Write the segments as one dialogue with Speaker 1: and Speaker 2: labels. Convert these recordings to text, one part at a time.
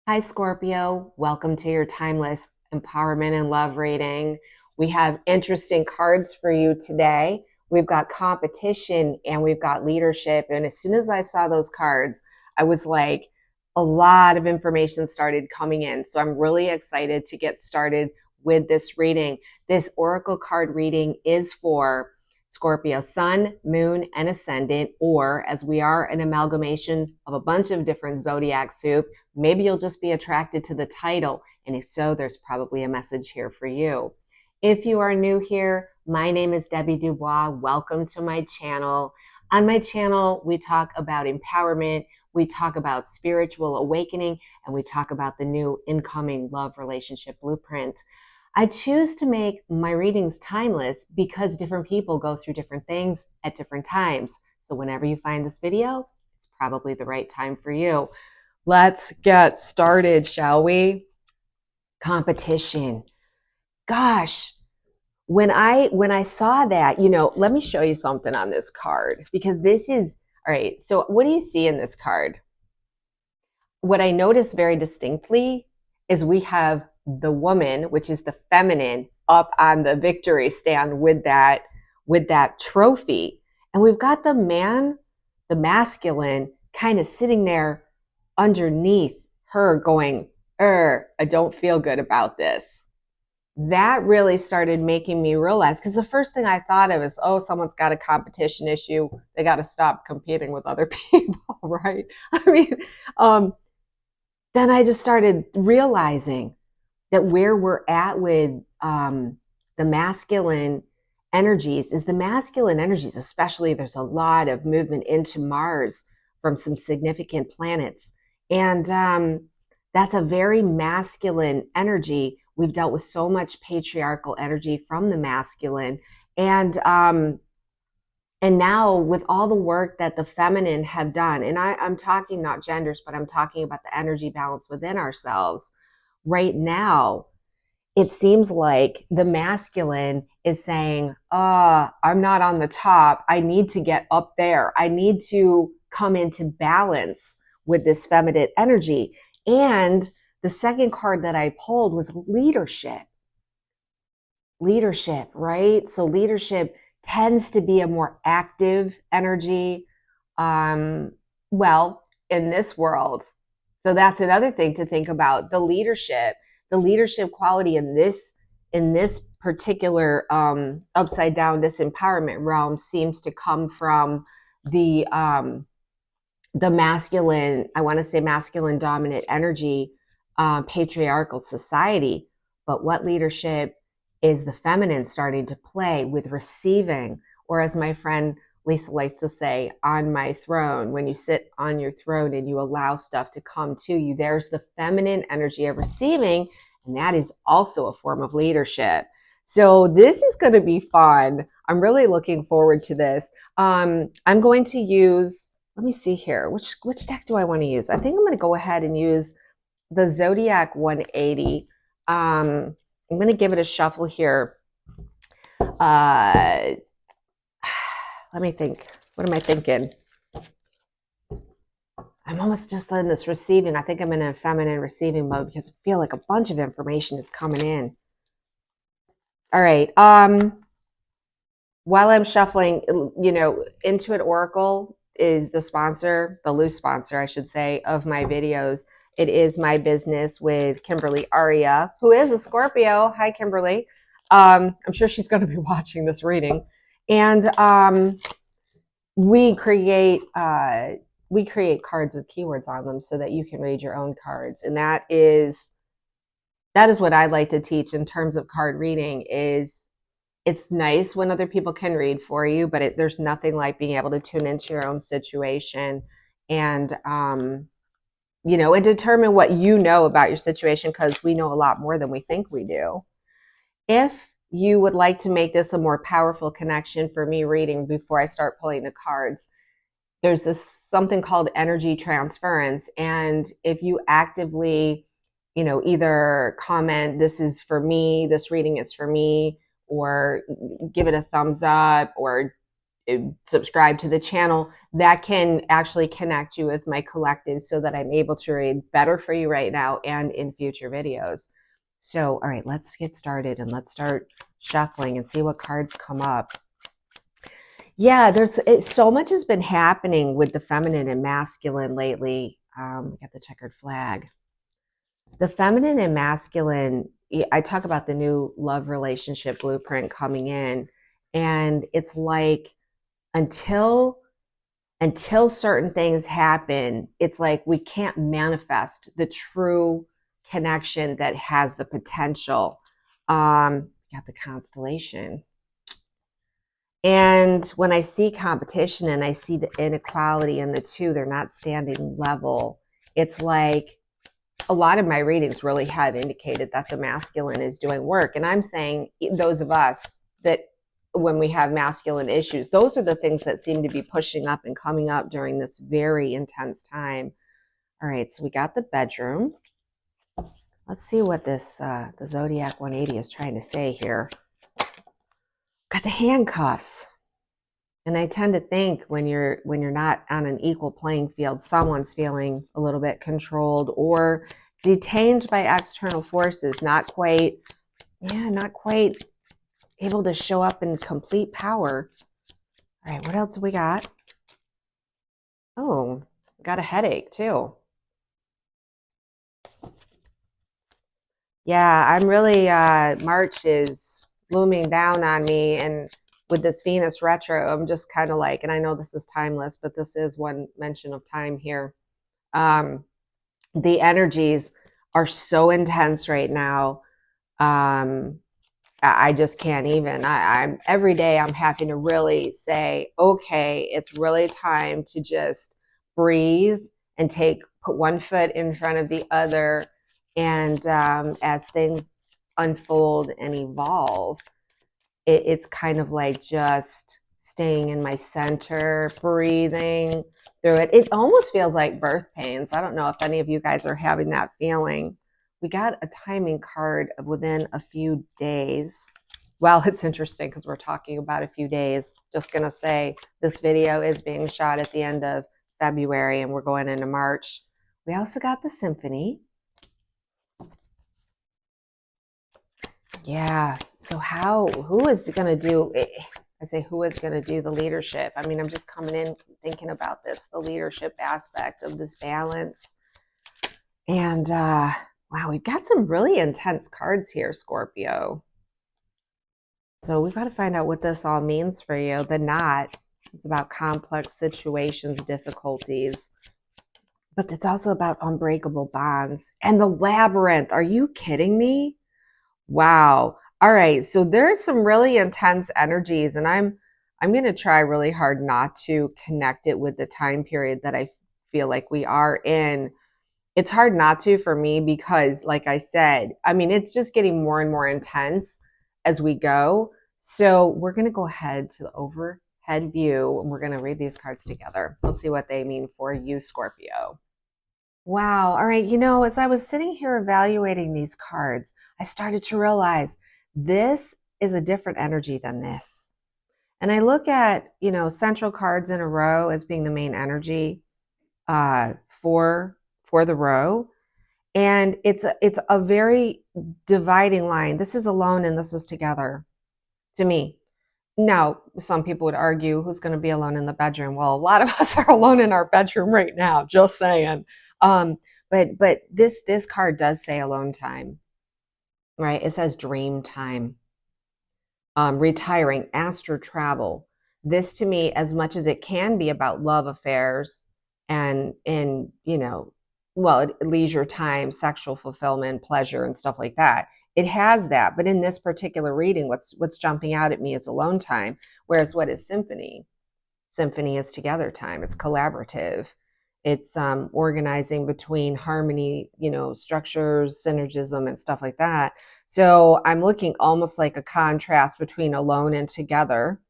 Speaker 1: Hi, Scorpio. Welcome to your timeless empowerment and love reading. We have interesting cards for you today. We've got competition and we've got leadership. And as soon as I saw those cards, I was like, a lot of information started coming in. So I'm really excited to get started with this reading. This oracle card reading is for Scorpio sun, moon, and ascendant, or as we are an amalgamation of a bunch of different zodiac soup, maybe you'll just be attracted to the title. And if so, there's probably a message here for you. If you are new here, my name is Debbie Dubois. Welcome to my channel. On my channel, we talk about empowerment, we talk about spiritual awakening, and we talk about the new incoming love relationship blueprint. I choose to make my readings timeless because different people go through different things at different times. So whenever you find this video, it's probably the right time for you. Let's get started, shall we? Competition. Gosh, when I saw that, let me show you something on this card because this is, all right, so what do you see in this card? What I notice very distinctly is we have the woman, which is the feminine, up on the victory stand with that trophy. And we've got the man, the masculine, kind of sitting there underneath her going, I don't feel good about this. That really started making me realize, because the first thing I thought of is, oh, someone's got a competition issue. They got to stop competing with other people, right? I mean, then I just started realizing that where we're at with the masculine energies is the masculine energies, especially there's a lot of movement into Mars from some significant planets. And that's a very masculine energy. We've dealt with so much patriarchal energy from the masculine. And now with all the work that the feminine have done, and I'm talking not genders, but I'm talking about the energy balance within ourselves. Right now, it seems like the masculine is saying, I'm not on the top. I need to get up there. I need to come into balance with this feminine energy. And the second card that I pulled was leadership. Leadership, right? So leadership tends to be a more active energy. Well, in this world. So that's another thing to think about. The leadership quality in this particular upside down disempowerment realm seems to come from the masculine, I want to say masculine dominant energy, patriarchal society. But what leadership is the feminine starting to play with receiving, or as my friend Lisa likes to say, on my throne. When you sit on your throne and you allow stuff to come to you, there's the feminine energy of receiving, and that is also a form of leadership. So this is going to be fun. I'm really looking forward to this. I'm going to use, let me see here, which deck do I want to use? I think I'm going to go ahead and use the Zodiac 180. I'm going to give it a shuffle here. Let me think. What am I thinking? I'm almost just in this receiving. I think I'm in a feminine receiving mode because I feel like a bunch of information is coming in. All right. While I'm shuffling, Intuit Oracle is the sponsor, the loose sponsor, I should say, of my videos. It is my business with Kimberly Aria, who is a Scorpio. Hi, Kimberly. I'm sure she's going to be watching this reading. And we create cards with keywords on them so that you can read your own cards. And that is what I like to teach in terms of card reading. Is it's nice when other people can read for you, but there's nothing like being able to tune into your own situation and and determine what you know about your situation, because we know a lot more than we think we do. If you would like to make this a more powerful connection for me reading before I start pulling the cards, there's something called energy transference. And if you actively, either comment, this is for me, this reading is for me, or give it a thumbs up, or subscribe to the channel, that can actually connect you with my collective so that I'm able to read better for you right now and in future videos. So, all right, let's get started and let's start shuffling and see what cards come up. Yeah, so much has been happening with the feminine and masculine lately. We got the checkered flag. The feminine and masculine, I talk about the new love relationship blueprint coming in, and it's like until certain things happen, it's like we can't manifest the true connection that has the potential. Got the constellation. And when I see competition and I see the inequality in the two, they're not standing level. It's like a lot of my readings really have indicated that the masculine is doing work. And I'm saying those of us that when we have masculine issues, those are the things that seem to be pushing up and coming up during this very intense time. All right, so we got the bedroom. Let's see what this the Zodiac 180 is trying to say here. Got the handcuffs. And I tend to think when you're not on an equal playing field, someone's feeling a little bit controlled or detained by external forces, not quite able to show up in complete power. All right, what else have we got? Oh, got a headache too. Yeah, I'm really, March is looming down on me, and with this Venus retro, I'm just kind of like, and I know this is timeless, but this is one mention of time here. The energies are so intense right now. I just can't even. I'm every day I'm having to really say, okay, it's really time to just breathe and put one foot in front of the other. And as things unfold and evolve, it's kind of like just staying in my center, breathing through it. It almost feels like birth pains. I don't know if any of you guys are having that feeling. We got a timing card of within a few days. Well, it's interesting because we're talking about a few days. Just going to say this video is being shot at the end of February and we're going into March. We also got the symphony. Yeah. So who is going to do, I say who is going to do the leadership? I mean, I'm just coming in thinking about this, the leadership aspect of this balance. And wow, we've got some really intense cards here, Scorpio. So we've got to find out what this all means for you. The knot, it's about complex situations, difficulties, but it's also about unbreakable bonds. And the labyrinth, are you kidding me? Wow. All right, so there's some really intense energies, and I'm going to try really hard not to connect it with the time period that I feel like we are in. It's hard not to for me because, like I said, I mean, it's just getting more and more intense as we go. So we're going to go ahead to the overhead view and we're going to read these cards together. Let's see what they mean for you, Scorpio. Wow. All right. As I was sitting here evaluating these cards, I started to realize this is a different energy than this. And I look at, central cards in a row as being the main energy for the row. And it's a very dividing line. This is alone and this is together to me. Now, some people would argue who's going to be alone in the bedroom. Well, a lot of us are alone in our bedroom right now, just saying. But this card does say alone time, right? It says dream time, retiring, astral travel. This to me, as much as it can be about love affairs and leisure time, sexual fulfillment, pleasure, and stuff like that. It has that. But in this particular reading, what's jumping out at me is alone time. Whereas what is symphony? Symphony is together time. It's collaborative. It's organizing between harmony, structures, synergism, and stuff like that. So I'm looking almost like a contrast between alone and together.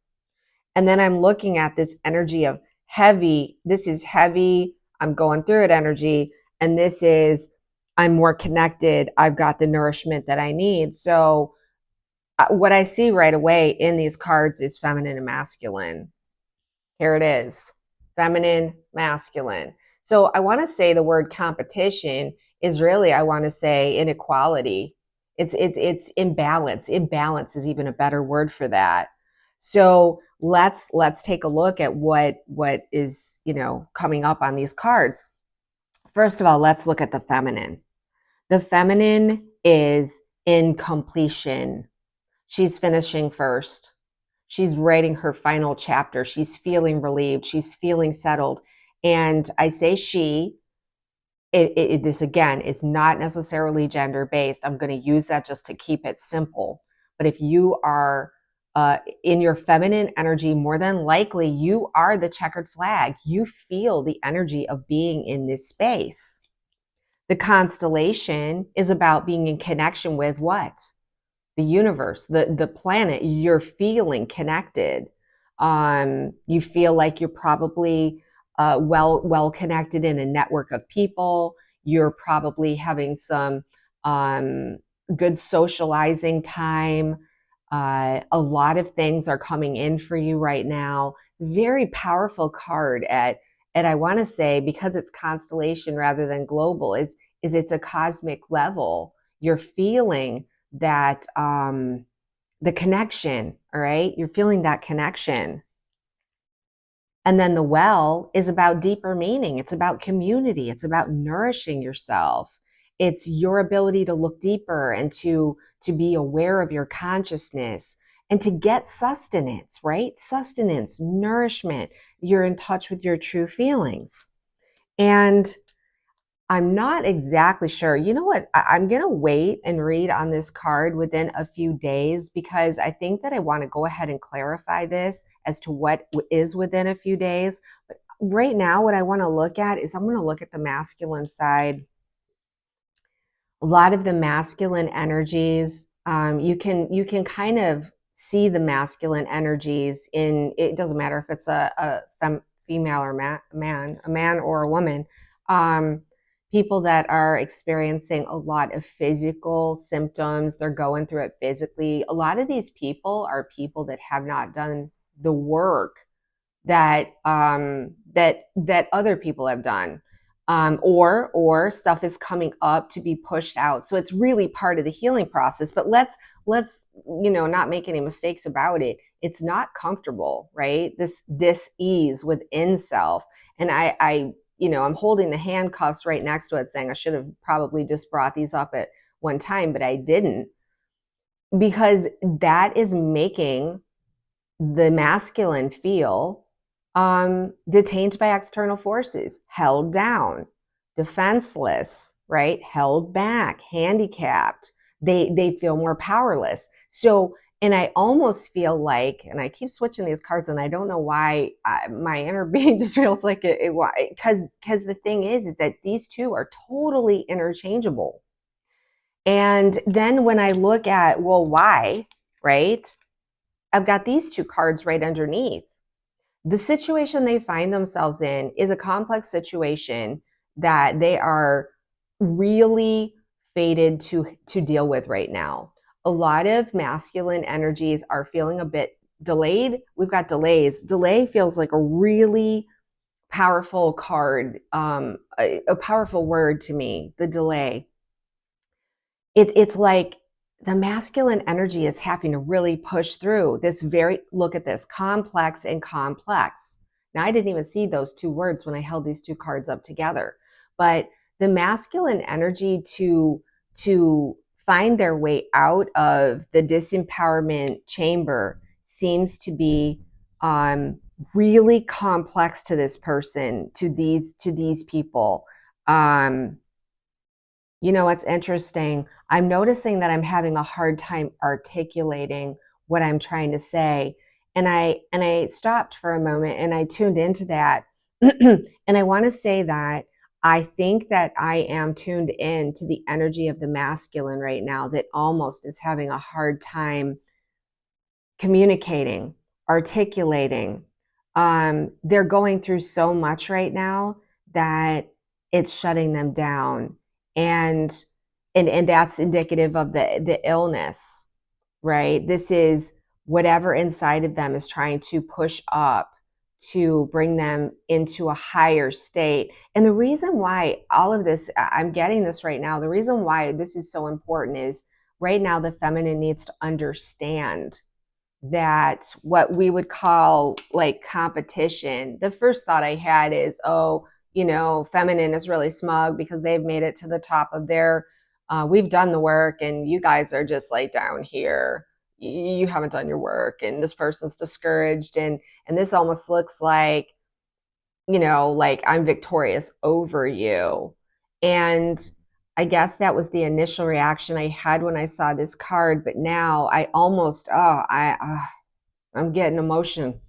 Speaker 1: And then I'm looking at this energy of heavy. This is heavy. I'm going through it energy. And this is, I'm more connected. I've got the nourishment that I need. So what I see right away in these cards is feminine and masculine. Here it is. Feminine, masculine. So I want to say the word competition is really, I want to say, inequality. It's imbalance. Imbalance is even a better word for that. So let's take a look at what is, coming up on these cards. First of all, let's look at the feminine. The feminine is in completion. She's finishing first. She's writing her final chapter. She's feeling relieved. She's feeling settled. And I say she, this again is not necessarily gender based. I'm going to use that just to keep it simple. But if you are in your feminine energy, more than likely you are the checkered flag. You feel the energy of being in this space. The constellation is about being in connection with what? The universe, the planet. You're feeling connected. You feel like you're probably well connected in a network of people. You're probably having some good socializing time. A lot of things are coming in for you right now. It's a very powerful card and I want to say, because it's constellation rather than global, is it's a cosmic level. You're feeling that the connection, all right? You're feeling that connection. And then the well is about deeper meaning. It's about community. It's about nourishing yourself. It's your ability to look deeper and to be aware of your consciousness and to get sustenance, right? Sustenance, nourishment. You're in touch with your true feelings. And I'm not exactly sure. You know what? I'm going to wait and read on this card within a few days because I think that I want to go ahead and clarify this as to what is within a few days. But right now, what I want to look at is I'm going to look at the masculine side. A lot of the masculine energies, you can kind of see the masculine energies in, it doesn't matter if it's a female or a man or a woman. People that are experiencing a lot of physical symptoms, they're going through it physically. A lot of these people are people that have not done the work that that other people have done, or stuff is coming up to be pushed out. So it's really part of the healing process. But let's not make any mistakes about it. It's not comfortable, right? This dis-ease within self, and I'm holding the handcuffs right next to it, saying I should have probably just brought these up at one time, but I didn't, because that is making the masculine feel detained by external forces, held down, defenseless, right? Held back, handicapped. They feel more powerless. So, and I almost feel like, and I keep switching these cards, and I don't know why my inner being just feels like it because the thing is that these two are totally interchangeable. And then when I look at, well, why, right? I've got these two cards right underneath. The situation they find themselves in is a complex situation that they are really fated to deal with right now. A lot of masculine energies are feeling a bit delayed. We've got delays. Delay feels like a really powerful card, a powerful word to me, the delay. It's like the masculine energy is having to really push through this look at this, complex and complex. Now, I didn't even see those two words when I held these two cards up together, but the masculine energy to find their way out of the disempowerment chamber seems to be really complex to this person, to these people. You know, what's interesting, I'm noticing that I'm having a hard time articulating what I'm trying to say. And I stopped for a moment and I tuned into that. And I want to say that I think that I am tuned in to the energy of the masculine right now that almost is having a hard time communicating, articulating. They're going through so much right now that it's shutting them down. And that's indicative of the illness, right? This is whatever inside of them is trying to push up to bring them into a higher state. And the reason why all of this, I'm getting this right now, the reason why this is so important is right now the feminine needs to understand that what we would call like competition. The first thought I had is, oh, feminine is really smug because they've made it to the top of their, we've done the work and you guys are just like down here. You haven't done your work and this person's discouraged. And this almost looks like, like I'm victorious over you. And I guess that was the initial reaction I had when I saw this card. But now I almost, I'm getting emotion.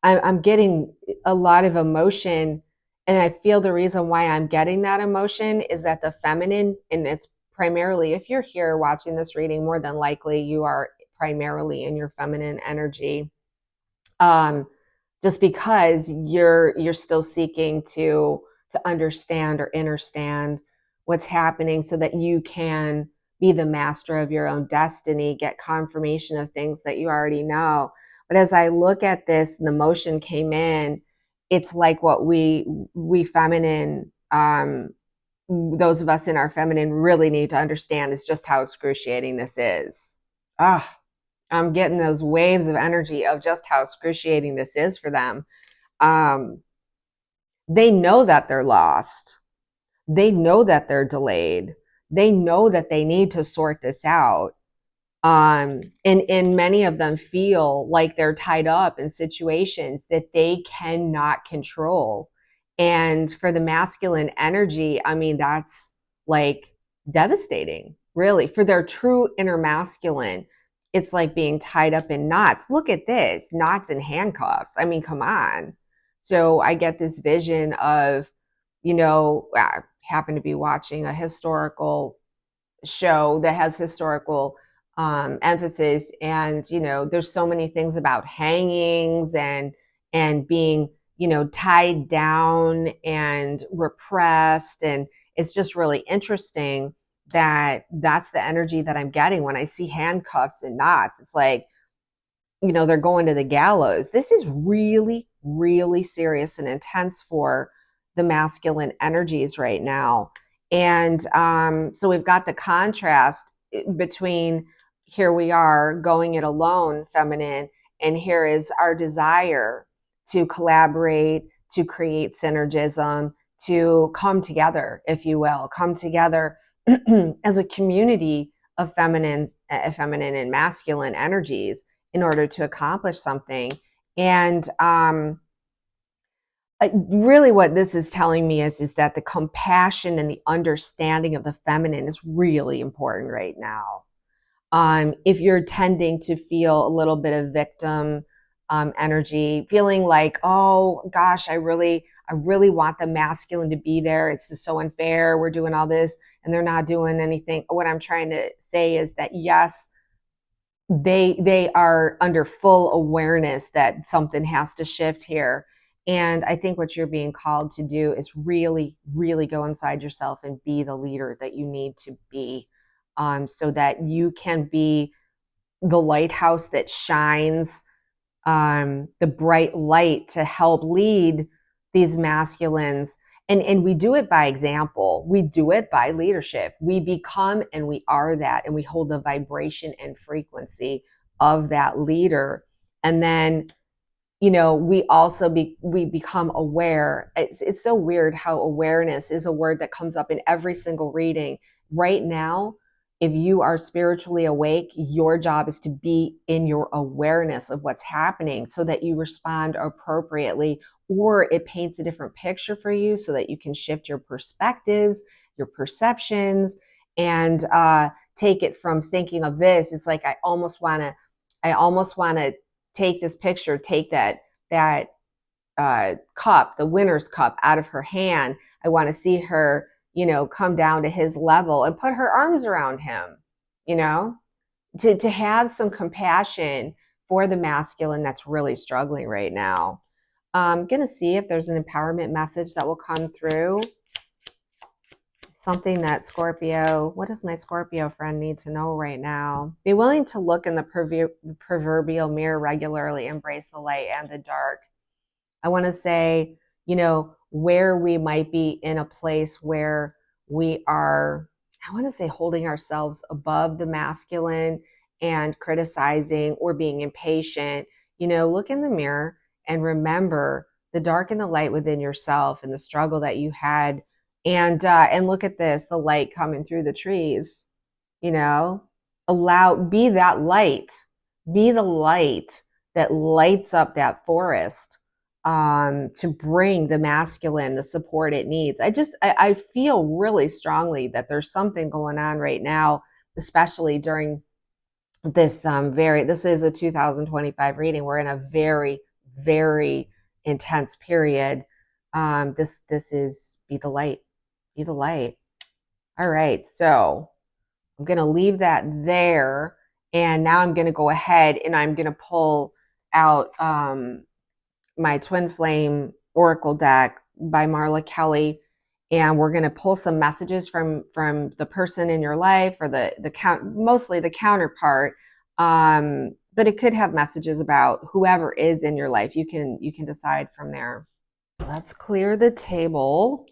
Speaker 1: I'm getting a lot of emotion. And I feel the reason why I'm getting that emotion is that the feminine, and it's primarily, if you're here watching this reading, more than likely you are primarily in your feminine energy. Just because you're still seeking to understand or understand what's happening so that you can be the master of your own destiny, get confirmation of things that you already know. But as I look at this, the emotion came in, it's like what we feminine, those of us in our feminine really need to understand is just how excruciating this is. I'm getting those waves of energy of just how excruciating this is for them. They know that they're lost. They know that they're delayed. They know that they need to sort this out. And many of them feel like they're tied up in situations that they cannot control. And for the masculine energy, I mean, that's like devastating, really. For their true inner masculine, it's like being tied up in knots. Look at this, knots and handcuffs. I mean, come on. So I get this vision of, I happen to be watching a historical show that has historical emphasis, and there's so many things about hangings and being tied down and repressed, and it's just really interesting that that's the energy that I'm getting when I see handcuffs and knots. It's like they're going to the gallows. This is really, really serious and intense for the masculine energies right now. And so we've got the contrast between here we are going it alone, feminine, and here is our desire to collaborate, to create synergism, to come together, if you will, come together as a community of feminine and masculine energies in order to accomplish something. And really what this is telling me is that the compassion and the understanding of the feminine is really important right now. If you're tending to feel a little bit of victim energy, feeling like, oh gosh, I really want the masculine to be there. It's just so unfair. We're doing all this and they're not doing anything. What I'm trying to say is that yes, they are under full awareness that something has to shift here. And I think what you're being called to do is really, really go inside yourself and be the leader that you need to be, so that you can be the lighthouse that shines, the bright light to help lead these masculines. And we do it by example. We do it by leadership. We become and we are that, and we hold the vibration and frequency of that leader. And then, we also we become aware. It's so weird how awareness is a word that comes up in every single reading. Right now, if you are spiritually awake, your job is to be in your awareness of what's happening so that you respond appropriately, or it paints a different picture for you so that you can shift your perspectives, your perceptions, and take it from thinking of this. It's like I almost want to take this picture, take that cup, the winner's cup, out of her hand. I want to see her, come down to his level and put her arms around him, to have some compassion for the masculine that's really struggling right now. I'm going to see if there's an empowerment message that will come through. Something that Scorpio, what does my Scorpio friend need to know right now? Be willing to look in the proverbial mirror regularly, embrace the light and the dark. I want to say, where we might be in a place where we are, I want to say, holding ourselves above the masculine and criticizing or being impatient. Look in the mirror and remember the dark and the light within yourself and the struggle that you had. And look at this, the light coming through the trees, you know, be that light, be the light that lights up that forest, to bring the masculine the support it needs. I feel really strongly that there's something going on right now, especially during this this is a 2025 reading. We're in a very, very intense period. This is be the light, be the light. All right, so I'm going to leave that there. And now I'm going to go ahead and I'm going to pull out my Twin Flame Oracle deck by Marla Kelly. And we're going to pull some messages from the person in your life, or mostly the counterpart. But it could have messages about whoever is in your life. You can decide from there. Let's clear the table.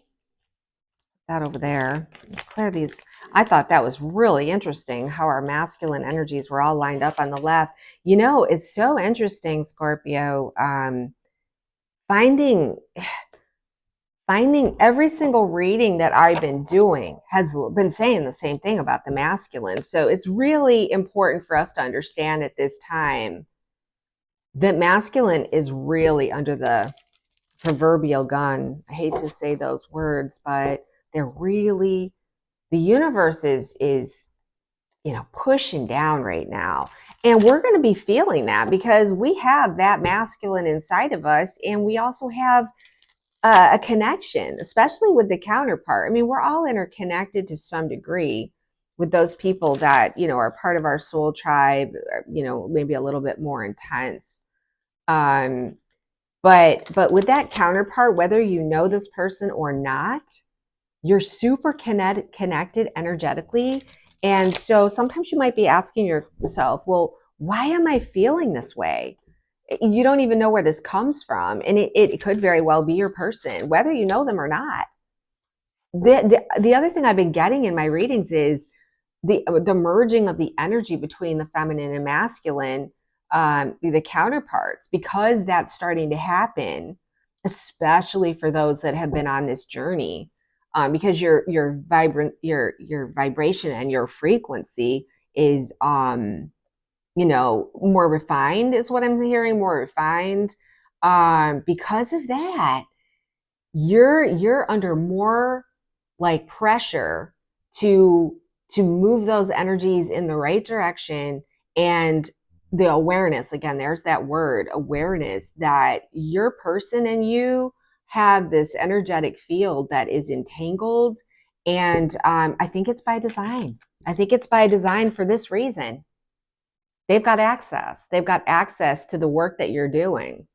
Speaker 1: That over there. Let's clear these. I thought that was really interesting how our masculine energies were all lined up on the left. It's so interesting, Scorpio. Finding every single reading that I've been doing has been saying the same thing about the masculine. So it's really important for us to understand at this time that masculine is really under the proverbial gun. I hate to say those words, but they're really, the universe is pushing down right now. And we're going to be feeling that because we have that masculine inside of us. And we also have a connection, especially with the counterpart. I mean, we're all interconnected to some degree with those people that, are part of our soul tribe, maybe a little bit more intense. But with that counterpart, whether you know this person or not, you're super connected energetically. And so sometimes you might be asking yourself, well, why am I feeling this way? You don't even know where this comes from. And it could very well be your person, whether you know them or not. The other thing I've been getting in my readings is the merging of the energy between the feminine and masculine, the counterparts, because that's starting to happen, especially for those that have been on this journey. Because your vibration and your frequency is more refined, is what I'm hearing, more refined. Because of that, you're under more like pressure to move those energies in the right direction. And the awareness, again, there's that word, awareness, that your person and you have this energetic field that is entangled. And I think it's by design. I think it's by design for this reason. They've got access. They've got access to the work that you're doing.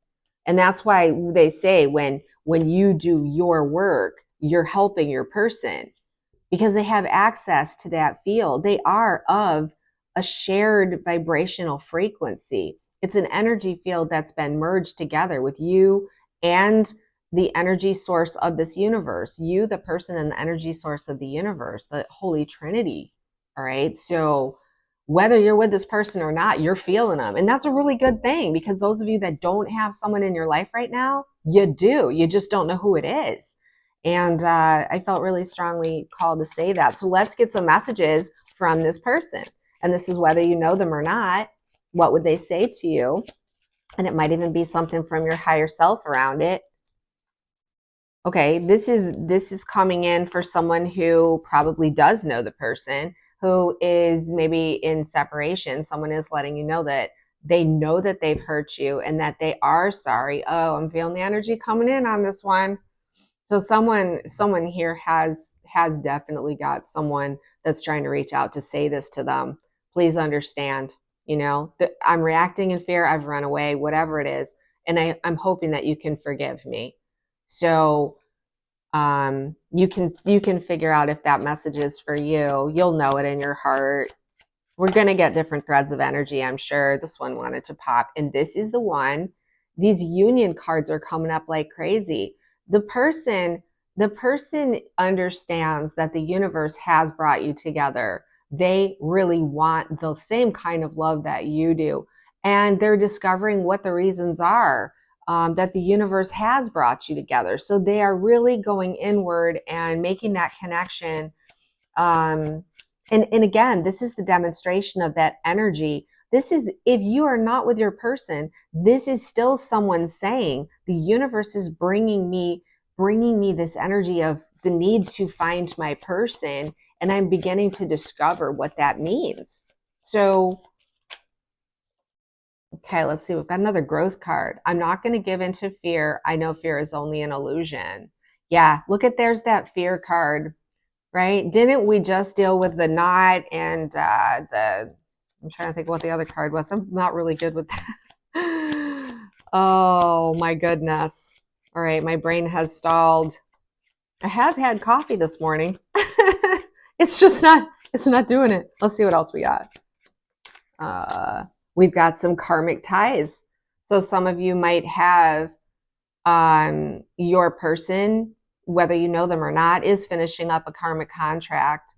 Speaker 1: And that's why they say when you do your work, you're helping your person, because they have access to that field. They are of a shared vibrational frequency. It's an energy field that's been merged together with you and the energy source of this universe, you, the person, and the energy source of the universe, the Holy Trinity. All right. So whether you're with this person or not, you're feeling them. And that's a really good thing, because those of you that don't have someone in your life right now, you do. You just don't know who it is. And I felt really strongly called to say that. So let's get some messages from this person. And this is whether you know them or not. What would they say to you? And it might even be something from your higher self around it. Okay, this is coming in for someone who probably does know the person, who is maybe in separation. Someone is letting you know that they know that they've hurt you and that they are sorry. Oh, I'm feeling the energy coming in on this one. So someone here has definitely got someone that's trying to reach out to say this to them. Please understand, I'm reacting in fear. I've run away, whatever it is. And I'm hoping that you can forgive me. So you can figure out if that message is for you. You'll know it in your heart. We're going to get different threads of energy, I'm sure. This one wanted to pop. And this is the one these union cards are coming up like crazy. The person understands that the universe has brought you together. They really want the same kind of love that you do. And they're discovering what the reasons are, that the universe has brought you together. So they are really going inward and making that connection. And again, this is the demonstration of that energy. This is, if you are not with your person, this is still someone saying the universe is bringing me this energy of the need to find my person, and I'm beginning to discover what that means. So, okay, let's see. We've got another growth card. I'm not going to give into fear. I know fear is only an illusion. Yeah, look at, there's that fear card, right? Didn't we just deal with the knot and I'm trying to think what the other card was. I'm not really good with that. Oh my goodness. All right, my brain has stalled. I have had coffee this morning. It's not doing it. Let's see what else we got. We've got some karmic ties. So some of you might have your person, whether you know them or not, is finishing up a karmic contract.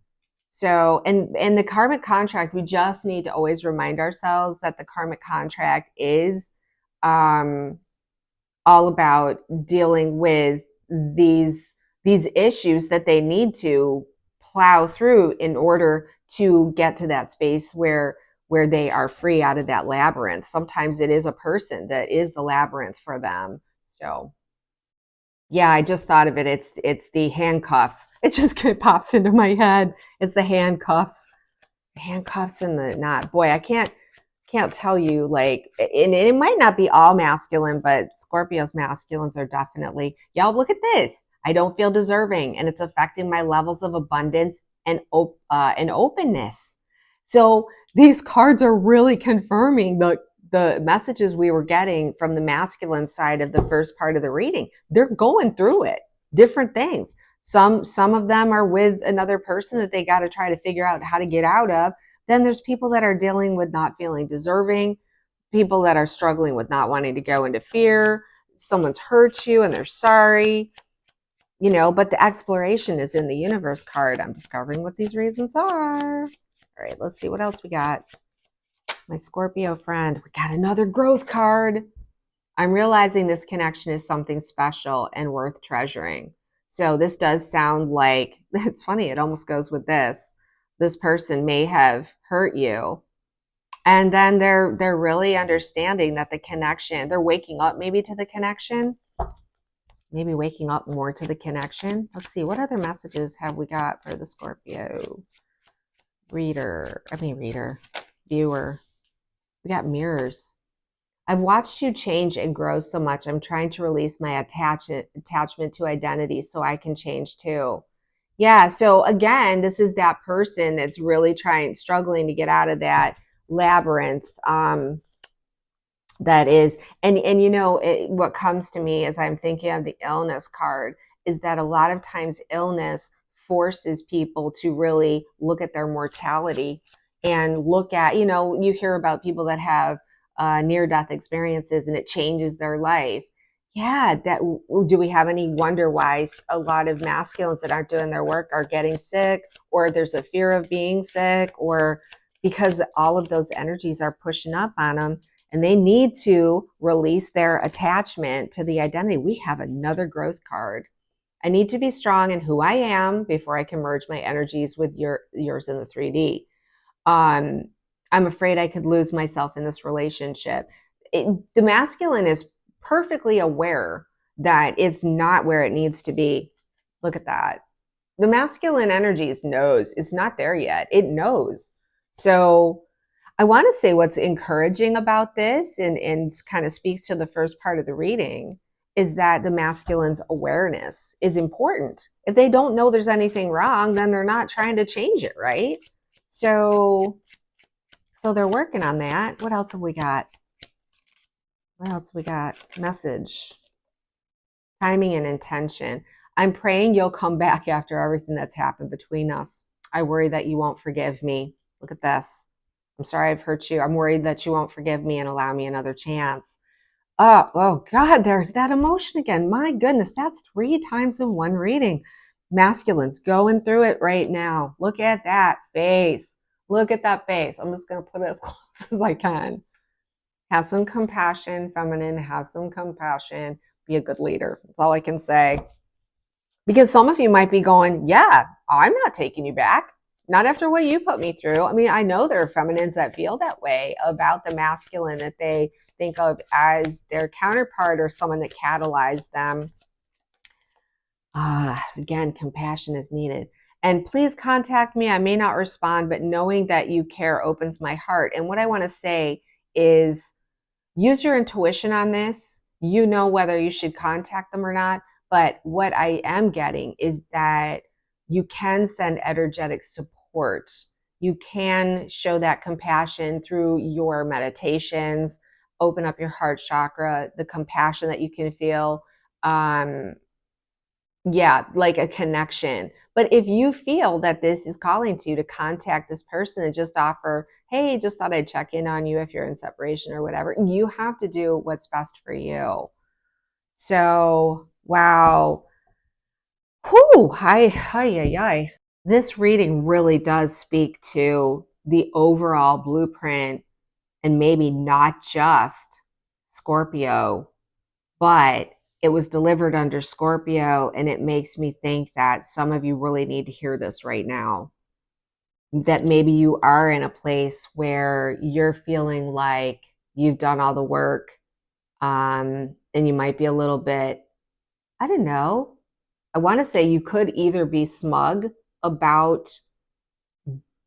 Speaker 1: So, and the karmic contract, we just need to always remind ourselves that the karmic contract is all about dealing with these issues that they need to plow through in order to get to that space where they are free out of that labyrinth. Sometimes it is a person that is the labyrinth for them. So yeah, I just thought of it. It's the handcuffs. It just pops into my head. It's the handcuffs. Handcuffs and the knot. Boy, I can't tell you, like, and it might not be all masculine, but Scorpio's masculines are definitely, y'all, look at this. I don't feel deserving, and it's affecting my levels of abundance and openness. So these cards are really confirming the messages we were getting from the masculine side of the first part of the reading. They're going through it, different things. Some of them are with another person that they got to try to figure out how to get out of. Then there's people that are dealing with not feeling deserving, people that are struggling with not wanting to go into fear. Someone's hurt you and they're sorry, but the exploration is in the universe card. I'm discovering what these reasons are. All right, let's see what else we got. My Scorpio friend, we got another growth card. I'm realizing this connection is something special and worth treasuring. So this does sound like, it's funny, it almost goes with this. This person may have hurt you. And then they're really understanding that the connection, they're waking up maybe to the connection, maybe waking up more to the connection. Let's see, what other messages have we got for the Scorpio viewer? We got mirrors. I've watched you change and grow so much. I'm trying to release my attachment to identity so I can change too. Yeah. So again, this is that person that's really struggling to get out of that labyrinth. That is, and what comes to me as I'm thinking of the illness card is that a lot of times illness forces people to really look at their mortality and look at, you hear about people that have near-death experiences and it changes their life. Yeah, do we have any wonder why a lot of masculines that aren't doing their work are getting sick, or there's a fear of being sick, or because all of those energies are pushing up on them and they need to release their attachment to the identity. We have another growth card. I need to be strong in who I am before I can merge my energies with yours in the 3D. I'm afraid I could lose myself in this relationship. The masculine is perfectly aware that it's not where it needs to be. Look at that. The masculine energies knows it's not there yet. It knows. So I want to say what's encouraging about this and kind of speaks to the first part of the reading is that the masculine's awareness is important. If they don't know there's anything wrong, then they're not trying to change it, right? So they're working on that. What else have we got? Message. Timing and intention. I'm praying you'll come back after everything that's happened between us. I worry that you won't forgive me. Look at this. I'm sorry I've hurt you. I'm worried that you won't forgive me and allow me another chance. Oh God, there's that emotion again. My goodness, that's 3 times in one reading. Masculine's going through it right now. Look at that face. Look at that face. I'm just going to put it as close as I can. Have some compassion, feminine, have some compassion, be a good leader. That's all I can say. Because some of you might be going, yeah, I'm not taking you back. Not after what you put me through. I mean, I know there are feminines that feel that way about the masculine, that they think of as their counterpart or someone that catalyzed them. Again, compassion is needed. And please contact me. I may not respond, but knowing that you care opens my heart. And what I want to say is, use your intuition on this. You know whether you should contact them or not. But what I am getting is that you can send energetic support. You can show that compassion through your meditations, open up your heart chakra, the compassion that you can feel. Yeah, like a connection. But if you feel that this is calling to you to contact this person and just offer, hey, just thought I'd check in on you if you're in separation or whatever, you have to do what's best for you. So, wow. Whew, hi. This reading really does speak to the overall blueprint, and maybe not just Scorpio, but it was delivered under Scorpio, and it makes me think that some of you really need to hear this right now. That maybe you are in a place where you're feeling like you've done all the work, and you might be a little bit, I don't know. I want to say you could either be smug about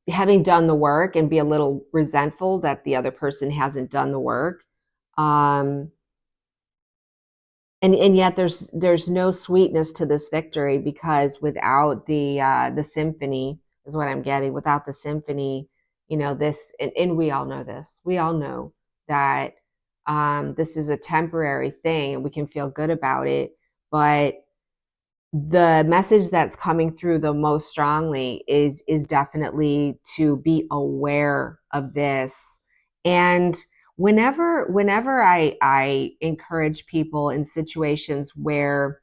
Speaker 1: having done the work and be a little resentful that the other person hasn't done the work. Um, and yet there's no sweetness to this victory, because without the symphony is what I'm getting. Without the symphony, this, and we all know this. We all know that this is a temporary thing, and we can feel good about it. But the message that's coming through the most strongly is definitely to be aware of this. And whenever I encourage people in situations where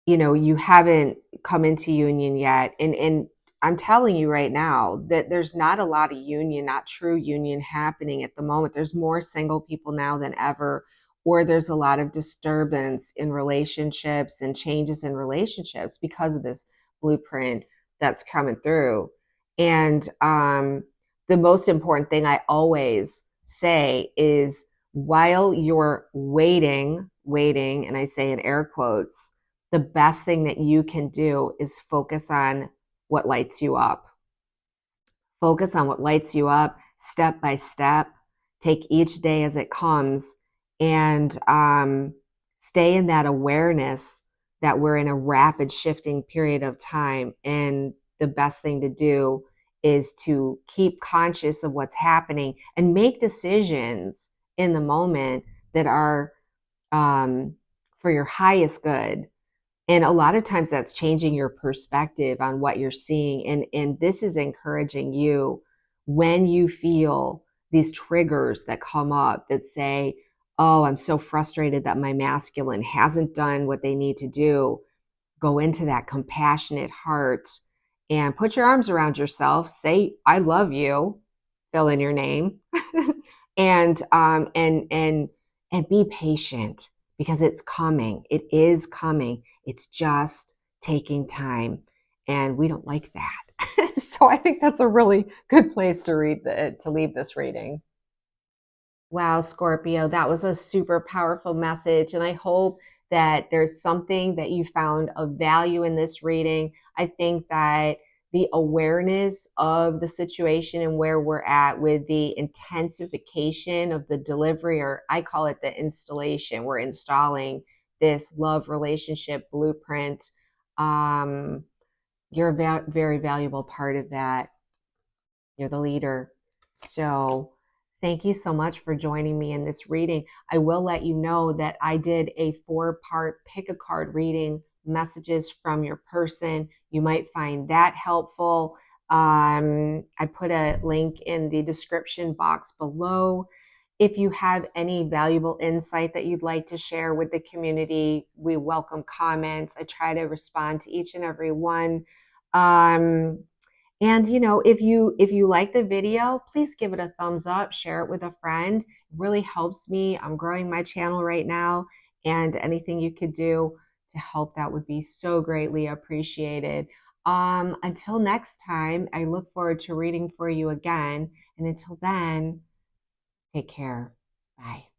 Speaker 1: you haven't come into union yet, and I'm telling you right now that there's not a lot of union, not true union happening at the moment. There's more single people now than ever, or there's a lot of disturbance in relationships and changes in relationships because of this blueprint that's coming through. And the most important thing I always say is, while you're waiting, and I say in air quotes, the best thing that you can do is focus on what lights you up. Focus on what lights you up step by step. Take each day as it comes, and stay in that awareness that we're in a rapid shifting period of time. And the best thing to do is to keep conscious of what's happening and make decisions in the moment that are for your highest good. And a lot of times that's changing your perspective on what you're seeing. And this is encouraging you, when you feel these triggers that come up that say, oh, I'm so frustrated that my masculine hasn't done what they need to do. Go into that compassionate heart and put your arms around yourself. Say, I love you, fill in your name. And be patient, because it's coming. It is coming. It's just taking time, and we don't like that. So I think that's a really good place to leave this reading. Wow, Scorpio, that was a super powerful message. And I hope that there's something that you found of value in this reading. I think that the awareness of the situation and where we're at with the intensification of the delivery, or I call it the installation, we're installing this love relationship blueprint. You're a very valuable part of that. You're the leader. So thank you so much for joining me in this reading. I will let you know that I did a 4-part pick a card reading, messages from your person. You might find that helpful. I put a link in the description box below. If you have any valuable insight that you'd like to share with the community, we welcome comments. I try to respond to each and every one. And if you like the video, please give it a thumbs up, share it with a friend. It really helps me. I'm growing my channel right now, and anything you could do to help, that would be so greatly appreciated. Until next time, I look forward to reading for you again. And until then, take care. Bye.